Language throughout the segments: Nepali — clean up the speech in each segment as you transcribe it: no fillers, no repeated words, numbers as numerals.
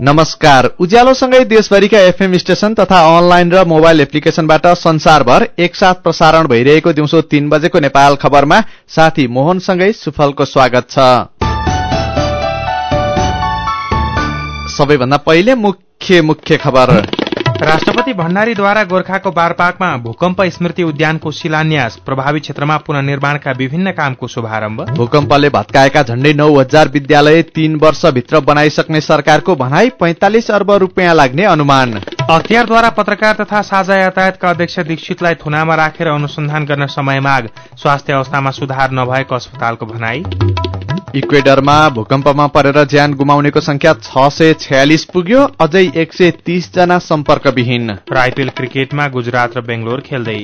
नमस्कार। उज्यालोसँगै देशभरिका एफएम स्टेशन तथा अनलाइन र मोबाइल एप्लिकेशनबाट संसारभर एकसाथ प्रसारण भइरहेको दिउँसो 3 बजेको नेपाल खबरमा साथी मोहनसँगै सुफलको स्वागत छ। सबैभन्दा पहिले मुख्य खबर। राष्ट्रपति भण्डारीद्वारा गोर्खाको बारपाकमा भूकम्प स्मृति उद्यानको शिलान्यास, प्रभावित क्षेत्रमा पुनर्निर्माणका विभिन्न कामको शुभारम्भ। भूकम्पले भत्काएका झण्डै 9,000 विद्यालय 3 वर्षभित्र बनाइसक्ने सरकारको भनाई, 45 अर्ब रुपियाँ लाग्ने अनुमान। अख्तियारद्वारा पत्रकार तथा साझा यातायातका अध्यक्ष दीक्षितलाई थुनामा राखेर अनुसन्धान गर्न समय माग, स्वास्थ्य अवस्थामा सुधार नभएको अस्पतालको भनाई। इक्वेडरमा भूकम्पमा परेर ज्यान गुमाउनेको संख्या 646 पुग्यो, अझै 130 जना सम्पर्कविहीन। र आइपीएल क्रिकेटमा गुजरात र बेंगलोर खेल्दै।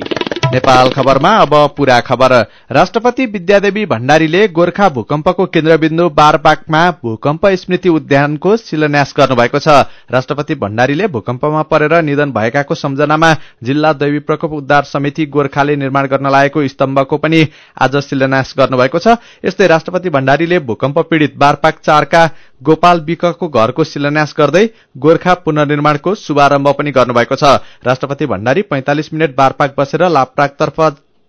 नेपाल खबरमा अब पूरा खबर। राष्ट्रपति विद्यादेवी भण्डारीले गोर्खा भूकम्पको केन्द्रबिन्दु बारपाकमा भूकम्प स्मृति उद्यानको शिलान्यास गर्नुभएको छ। राष्ट्रपति भण्डारीले भूकम्पमा परेर निधन भएकाको सम्झनामा जिल्ला दैवी प्रकोप उद्धार समिति गोर्खाले निर्माण गर्न लागेको स्तम्भको पनि आज शिलान्यास गर्नुभएको छ। यस्तै राष्ट्रपति भण्डारीले भूकम्प पीड़ित बारपाक 4 का गोपाल विकको घरको शिलान्यास गर्दै गोर्खा पुनर्निर्माणको शुभारम्भ पनि गर्नुभएको छ। राष्ट्रपति भण्डारी 45 मिनट बारपाक बसेर लाभप्राकतर्फ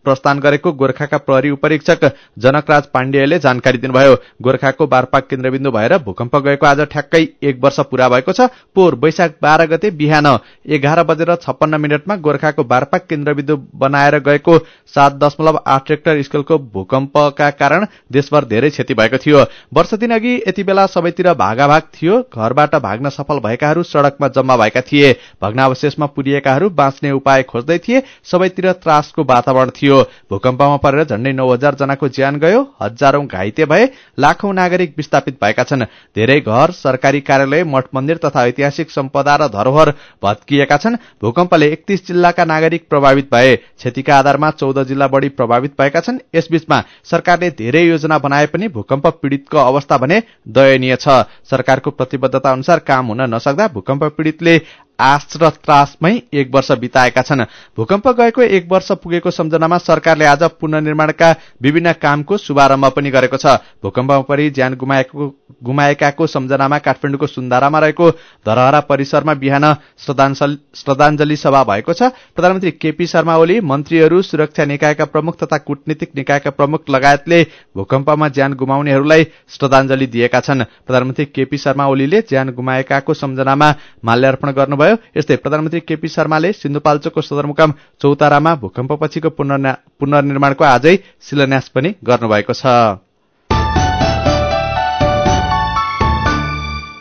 प्रस्थान गरेको गोर्खाका प्रहरी उपरीक्षक जनकराज पाण्डेयले जानकारी दिनुभयो। गोर्खाको बारपाक केन्द्रबिन्दु भएर भूकम्प गएको आज ठ्याक्कै 1 वर्ष पूरा भएको छ। पोहोर वैशाख 12 गते बिहान 11:56 गोर्खाको बारपाक केन्द्रबिन्दु बनाएर गएको 7.8 रेक्टर स्केलको भूकम्पका कारण देशभर धेरै क्षति भएको थियो। वर्ष दिन अघि यति बेला सबैतिर भागाभाग थियो। घरबाट भाग्न सफल भएकाहरू सड़कमा जम्मा भएका थिए। भग्नावशेषमा पुरिएकाहरू बाँच्ने उपाय खोज्दै थिए। सबैतिर त्रासको वातावरण थियो। भूकम्पमा परेर झण्डै 9,000 जनाको ज्यान गयो, हजारौं घाइते भए, लाखौं नागरिक विस्थापित भएका छन्। धेरै घर, सरकारी कार्यालय, मठ मन्दिर तथा ऐतिहासिक सम्पदा र धरोहर भत्किएका छन्। भूकम्पले 31 जिल्लाका नागरिक प्रभावित भए। क्षतिका आधारमा 14 जिल्ला बढी प्रभावित भएका छन्। यसबीचमा सरकारले धेरै योजना बनाए पनि भूकम्प पीड़ितको अवस्था भने दयनीय छ। सरकारको प्रतिबद्धता अनुसार काम हुन नसक्दा भूकम्प पीड़ितले आश र त्रासमै 1 वर्ष बिताएका छन्। भूकम्प गएको 1 वर्ष पुगेको सम्झनामा सरकारले आज पुनर्निर्माणका विभिन्न कामको शुभारम्भ पनि गरेको छ। भूकम्पमा परि ज्यान गुमाएकाको सम्झनामा काठमाडौँको सुन्दारामा रहेको धरहरा परिसरमा बिहान श्रद्धाञ्जली सभा भएको छ। प्रधानमन्त्री केपी शर्मा ओली, मन्त्रीहरू, सुरक्षा निकायका प्रमुख तथा कूटनीतिक निकायका प्रमुख लगायतले भूकम्पमा ज्यान गुमाउनेहरूलाई श्रद्धाञ्जली दिएका छन्। प्रधानमन्त्री केपी शर्मा ओलीले ज्यान गुमाएकाको सम्झनामा माल्यार्पण गर्नुभयो। यस्तै प्रधानमन्त्री केपी शर्माले सिन्धुपाल्चोकको सदरमुकाम चौतारामा भूकम्पपछिको पुनर्निर्माणको आजै शिलान्यास पनि गर्नुभएको छ।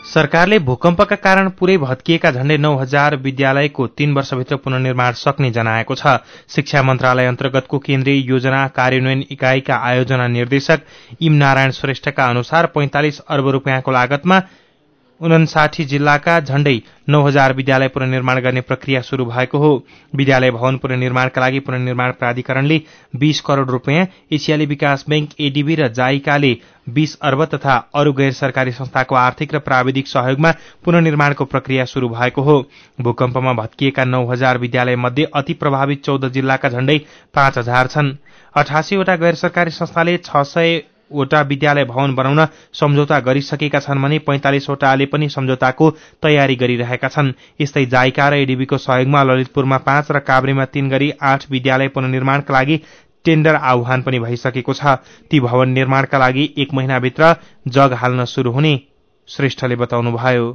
सरकारले भूकम्पका कारण पूरै भत्किएका झण्डै 9,000 विद्यालयको 3 वर्षभित्र पुनर्निर्माण सक्ने जनाएको छ। शिक्षा मन्त्रालय अन्तर्गतको केन्द्रीय योजना कार्यान्वयन इकाइका आयोजना निर्देशक इम नारायण श्रेष्ठका अनुसार 45 अर्ब रुपियाँको लागतमा 59 जिल्लाका झण्डै 9,000 विद्यालय पुनर्निर्माण गर्ने प्रक्रिया शुरू भएको हो। विद्यालय भवन पुनर्निर्माणका लागि पुनर्निर्माण प्राधिकरणले 20 करोड़ रुपियाँ, एसियाली विकास बैंक एडीबी र जाइकाले 20 अर्ब तथा अरू गैर सरकारी संस्थाको आर्थिक र प्राविधिक सहयोगमा पुनर्निर्माणको प्रक्रिया शुरू भएको हो। भूकम्पमा भत्किएका 9,000 विद्यालय मध्ये अति प्रभावित 14 जिल्लाका झण्डै 5,000 छन्। 88 वटा गैर सरकारी संस्थाले 600 वटा विद्यालय भवन बनाउन सम्झौता गरिसकेका छन् भने 45 वटाले पनि सम्झौताको तयारी गरिरहेका छन्। यस्तै जाइका र एडीबीको सहयोगमा ललितपुरमा 5 र काभ्रेमा 3 गरी 8 विद्यालय पुनर्निर्माणका लागि टेन्डर आह्वान पनि भइसकेको छ। ती भवन निर्माणका लागि 1 महिनाभित्र जग हाल्न शुरू हुने श्रेष्ठले बताउनुभयो।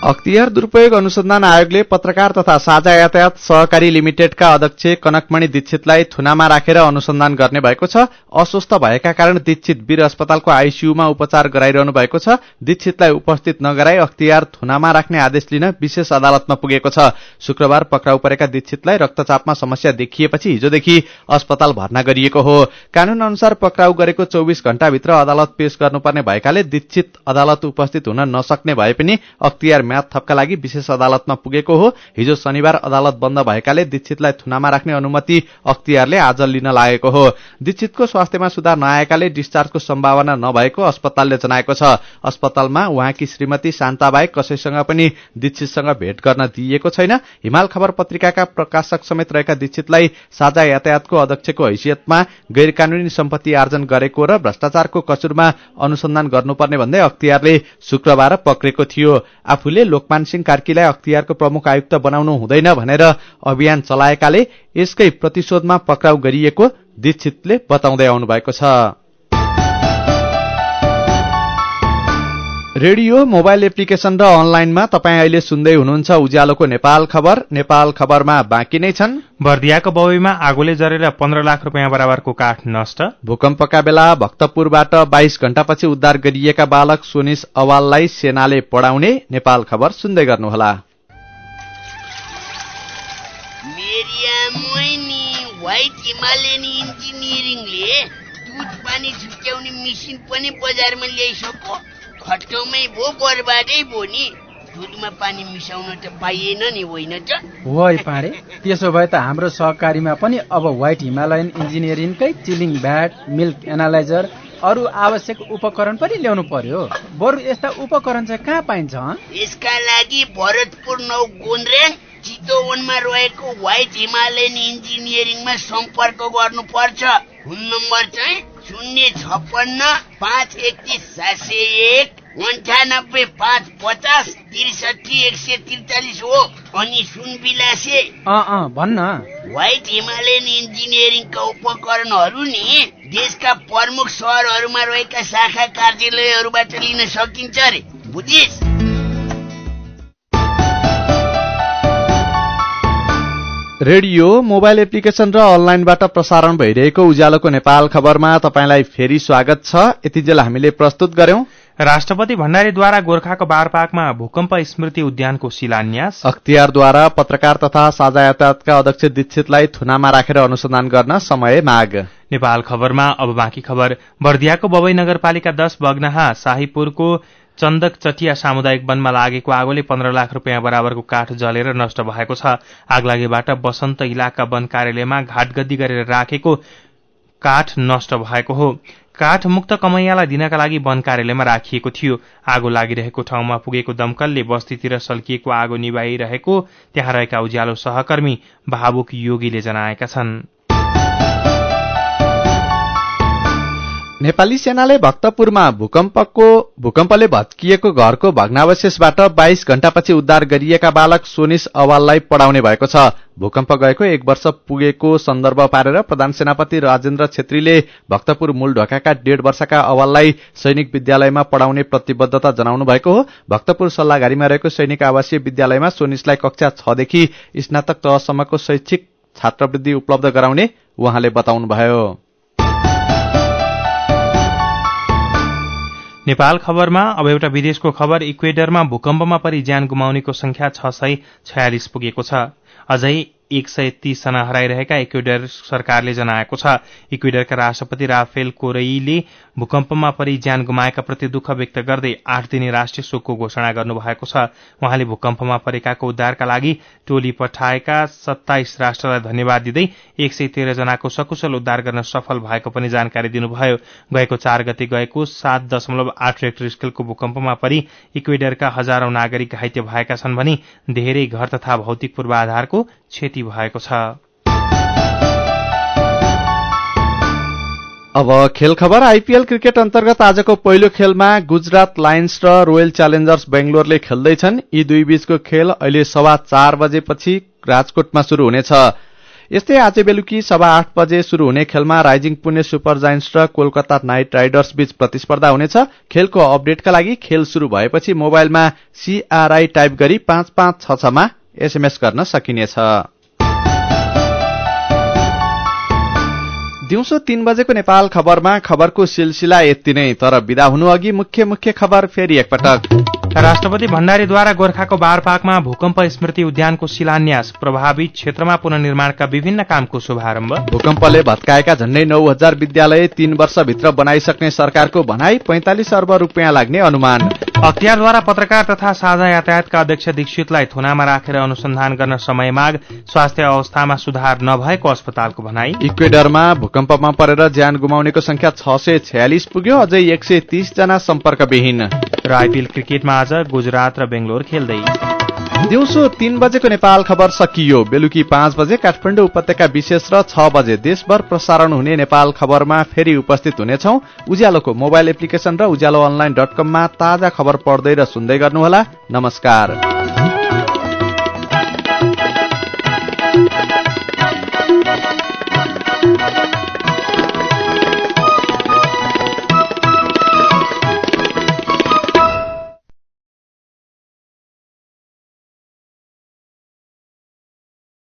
अख्तियार दुरूपयोग अनुसन्धान आयोगले पत्रकार तथा साझा यातायात सहकारी लिमिटेडका अध्यक्ष कनकमणि दीक्षितलाई थुनामा राखेर अनुसन्धान गर्ने भएको छ। अस्वस्थ भएका कारण दीक्षित वीर अस्पतालको आईसीयूमा उपचार गराइरहनु भएको छ। दीक्षितलाई उपस्थित नगराई अख्तियार थुनामा राख्ने आदेश लिन विशेष अदालतमा पुगेको छ। शुक्रबार पक्राउ परेका दीक्षितलाई रक्तचापमा समस्या देखिएपछि हिजोदेखि अस्पताल भर्ना गरिएको हो। कानून अनुसार पक्राउ गरेको 24 घण्टाभित्र अदालत पेश गर्नुपर्ने भएकाले दीक्षित अदालत उपस्थित हुन नसक्ने भए पनि अख्तियार म्याद थपका लागि विशेष अदालतमा पुगेको हो। हिजो शनिबार अदालत बन्द भएकाले दीक्षितलाई थुनामा राख्ने अनुमति अख्तियारले आज लिन लागेको हो। दीक्षितको स्वास्थ्यमा सुधार नआएकाले डिस्चार्जको सम्भावना नभएको अस्पतालले जनाएको छ। अस्पतालमा उहाँकी श्रीमती शान्ताबाहेक कसैसँग पनि दीक्षितसँग भेट गर्न दिइएको छैन। हिमाल खबर पत्रिकाका प्रकाशक समेत रहेका दीक्षितलाई साझा यातायातको अध्यक्षको हैसियतमा गैर कानूनी सम्पत्ति आर्जन गरेको र भ्रष्टाचारको कसुरमा अनुसन्धान गर्नुपर्ने भन्दै अख्तियारले शुक्रबार पक्रेको थियो। आफूले लोकमान सिंह कार्कीलाई अख्तियारको प्रमुख आयुक्त बनाउनु हुँदैन भनेर अभियान चलाएकाले यसकै प्रतिशोधमा पक्राउ गरिएको दीक्षितले बताउँदै आउनु भएको छ। रेडियो, मोबाइल एप्लिकेशन र अनलाइनमा तपाईँ अहिले सुन्दै हुनुहुन्छ उज्यालोको नेपाल खबर। नेपाल खबरमा बाँकी नै छन्। बर्दियाको बौईमा आगोले जरेर 15 लाख रुपियाँ बराबरको काठ नष्ट। भूकम्पका बेला भक्तपुरबाट 22 घण्टापछि उद्धार गरिएका बालक सोनिस अवाललाई सेनाले पढाउने। नेपाल खबर सुन्दै गर्नुहोला। व्हाइट हिमालयन इन्जिनियरिङले दुध पानी झुक्याउने मेसिन पनि बजारमा ल्याइसक्यो। खट्टौमै भो बर्बादै भो नि। दुधमा पानी मिसाउन त पाइएन नि, होइन त? वै पारे, त्यसो भए त हाम्रो सहकारीमा पनि अब व्हाइट हिमालयन इन्जिनियरिङकै चिलिङ भ्याट, मिल्क एनालाइजर, अरू आवश्यक उपकरण पनि ल्याउनु पर्यो। बरु यस्ता उपकरण चाहिँ कहाँ पाइन्छ? यसका लागि भरतपुर 9 गोन्द्रेङ चितवनमा रहेको व्हाइट हिमालयन इन्जिनियरिङमा सम्पर्क गर्नुपर्छ। फोन नम्बर चाहिँ 056 531 701 98 550 63 143 हो। अनि सुन विलासे भन्न, व्हाइट हिमालयन इन्जिनियरिङका उपकरणहरू नि देशका प्रमुख शहरहरूमा रहेका शाखा कार्यालयहरूबाट लिन सकिन्छ रे, बुझिस्? रेडियो, मोबाइल एप्लिकेशन र अनलाइनबाट प्रसारण भइरहेको उज्यालोको नेपाल खबरमा तपाईंलाई फेरि स्वागत छ। यतिजेल हामीले प्रस्तुत गर्यौं राष्ट्रपति भण्डारीद्वारा गोर्खाको बारपाकमा भूकम्प स्मृति उद्यानको शिलान्यास। अख्तियारद्वारा पत्रकार तथा साझा यातायातका अध्यक्ष दीक्षितलाई थुनामा राखेर अनुसन्धान गर्न समय माग। नेपाल खबरमा अब बाँकी खबर। बर्दियाको बबई नगरपालिका 10 बग्नाहा शाहीपुरको चन्दक चटिया सामुदायिक वनमा लागेको आगोले 15 लाख रुपियाँ बराबरको काठ जलेर नष्ट भएको छ। आगलागीबाट बसन्त इलाका वन कार्यालयमा घाटगद्दी गरेर राखेको काठ नष्ट भएको हो। काठ मुक्त कमैयालाई दिनका लागि वन कार्यालयमा राखिएको थियो। आगो लागिरहेको ठाउँमा पुगेको दमकलले बस्तीतिर सल्किएको आगो निभाइरहेको त्यहाँ रहेका उज्यालो सहकर्मी भावुक योगीले जनाएका छन्। नेपाली सेनाले भक्तपुरमा भूकम्पले भत्किएको घरको भग्नावशेषबाट 22 घण्टापछि उद्धार गरिएका बालक सोनिस अवाललाई पढाउने भएको छ। भूकम्प गएको 1 वर्ष पुगेको सन्दर्भ पारेर प्रधान सेनापति राजेन्द्र छेत्रीले भक्तपुर मूल ढोकाका 1.5 वर्षका अवाललाई सैनिक विद्यालयमा पढाउने प्रतिबद्धता जनाउनु भएको हो। भक्तपुर सल्लाघारीमा रहेको सैनिक आवासीय विद्यालयमा सोनिसलाई कक्षा 6 देखि स्नातक तहसम्मको शैक्षिक छात्रवृत्ति उपलब्ध गराउने उहाँले बताउनुभयो। नेपाल खबरमा अब एउटा विदेशको खबर। इक्वेडरमा भूकम्पमा परि ज्यान गुमाउनेको संख्या 646 पुगेको छ। अझै 130 जना हराइरहेका इक्वेडर सरकारले जनाएको छ। इक्वेडरका राष्ट्रपति राफेल कोरैले भूकम्पमा परि ज्यान गुमाएका प्रति दुःख व्यक्त गर्दै 8 दिने राष्ट्रिय शोकको घोषणा गर्नुभएको छ। उहाँले भूकम्पमा परेकाको उद्धारका लागि टोली पठाएका 27 राष्ट्रलाई धन्यवाद दिँदै 113 जनाको सकुशल उद्धार गर्न सफल भएको पनि जानकारी दिनुभयो। गएको 4 गते गएको 7.8 रेक्टर स्केलको भूकम्पमा परि इक्वेडरका हजारौं नागरिक घाइते भएका छन् भने धेरै घर तथा भौतिक पूर्वाधारको क्षति भएको छ। अब खेल खबर। आईपीएल क्रिकेट अन्तर्गत आजको पहिलो खेलमा गुजरात लायन्स र रोयल च्यालेन्जर्स बेंगलोरले खेल्दैछन्। यी दुई बीचको खेल अहिले 4:15 बजेपछि राजकोटमा शुरू हुनेछ। यस्तै आज बेलुकी 8:15 बजे शुरू हुने खेलमा राइजिङ पुणे सुपर जायन्ट्स र कोलकाता नाइट राइडर्स बीच प्रतिस्पर्धा हुनेछ। खेलको अपडेटका लागि खेल शुरू भएपछि मोबाइलमा CRI टाइप गरी 5566 मा SMS गर्न सकिनेछ। दिउँसो 3 बजेको नेपाल खबरमा खबरको सिलसिला यति नै, तर बिदा हुनु अघि मुख्य खबर फेरि एकपटक। राष्ट्रपति भण्डारीद्वारा गोर्खाको बारपाकमा भूकम्प स्मृति उद्यानको शिलान्यास। प्रभावित क्षेत्रमा पुनर्निर्माणका विभिन्न कामको शुभारम्भ। भूकम्पले भत्काएका झण्डै 9000 विद्यालय 3 वर्षभित्र बनाइसक्ने सरकारको भनाई। 45 अर्ब रुपियाँ लाग्ने अनुमान। अख्तियारद्वारा पत्रकार तथा साझा यातायातका अध्यक्ष दीक्षितलाई थुनामा राखेर अनुसन्धान गर्न समय माग, स्वास्थ्य अवस्थामा सुधार नभएको अस्पतालको भनाई। इक्वेडरमा भूकम्पमा परेर ज्यान गुमाउनेको संख्या 646 पुग्यो, अझै 130 जना सम्पर्कविहीन। र आइपिएल क्रिकेटमा आज गुजरात र बेंगलोर खेल्दै। दिउँसो 3 बजेको नेपाल खबर सकियो। बेलुकी 5 बजे काठमाडौँ उपत्यका विशेष र 6 बजे देशभर प्रसारण हुने नेपाल खबरमा फेरि उपस्थित हुनेछौं। उज्यालोको मोबाइल एप्लिकेशन र उज्यालो अनलाइन .com मा ताजा खबर पढ्दै र सुन्दै गर्नुहोला। नमस्कार।